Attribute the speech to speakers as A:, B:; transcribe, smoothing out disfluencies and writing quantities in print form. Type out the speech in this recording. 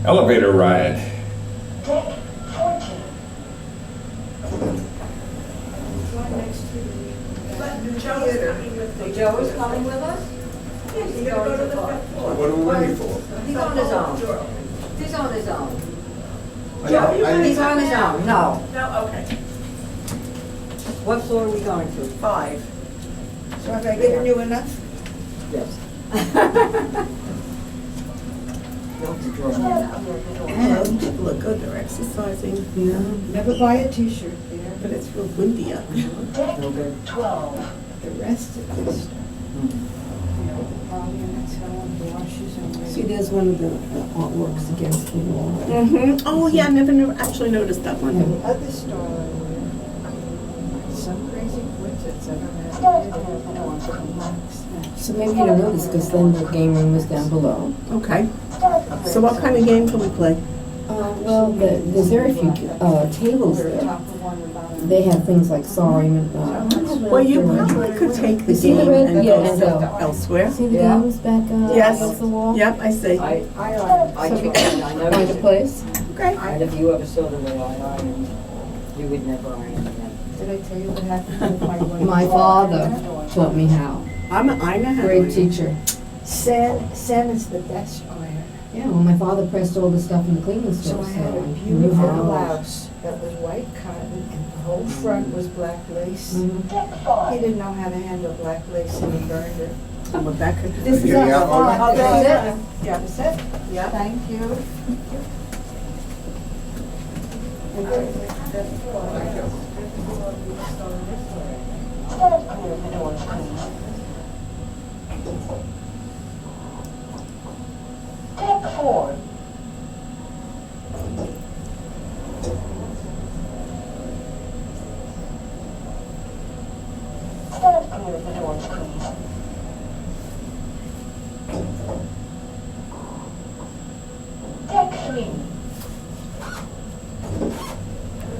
A: Elevator ride.
B: Deck 14.
C: Joe is coming with us?
D: Yes, he's gonna go to the fifth floor.
E: What are we waiting for?
C: He's on his own. He's on his own.
D: Joe, you wanna
C: He's on
D: come
C: his
D: now?
C: own, no.
D: No, okay.
C: What floor are we going to?
D: 5. So have I given you enough?
C: Yes.
D: People look good, they're exercising.
F: Yeah, never buy a t-shirt there.
D: But it's real windy up.
B: Deck
C: No good.
B: 12.
F: The rest of the stuff. You know, the party and it's on washes and.
G: See, there's one of the artworks against the wall.
D: Mm-hmm. Oh, yeah, I never actually noticed that one.
F: The other store, some crazy quartets, I don't know.
G: So maybe you don't know this because then the game room is down below.
D: Okay. So what kind of game can we play?
G: Well, there's very few tables there. They have things like sorry.
D: Well, you probably could take the
G: See the
D: game
G: red?
D: and
G: Yeah,
D: go
G: and
D: sit
G: go.
D: elsewhere.
G: See the
C: Yeah.
G: games back
D: Yes.
G: against the wall?
D: Yep, I see.
C: I
G: So we
C: tried, I
G: Find a
C: noticed it.
G: place.
D: Okay.
C: And if you ever saw the way I ironed, you would never iron again.
F: Did I tell you what happened with my one?
G: My father taught me how.
D: I know how to
G: Great
D: do it.
G: teacher.
F: Sam is the best iron.
G: Yeah, well, my father pressed all the stuff in the cleaning
F: So
G: store,
F: I had a
G: I knew
F: beautiful
G: how.
F: blouse that was white cotton and the whole front was black lace.
G: Mhm.
B: Deck
F: He
B: 5.
F: didn't know how to handle black lace and he burned it.
D: Well, that could.
G: This is
E: Yeah,
G: up.
E: yeah,
G: Oh,
F: that's
G: that's it.
F: Yeah, that's it.
D: Yeah.
F: Thank you.
B: Stand clear of the doors, please. Deck 4. Stand clear of the doors, please.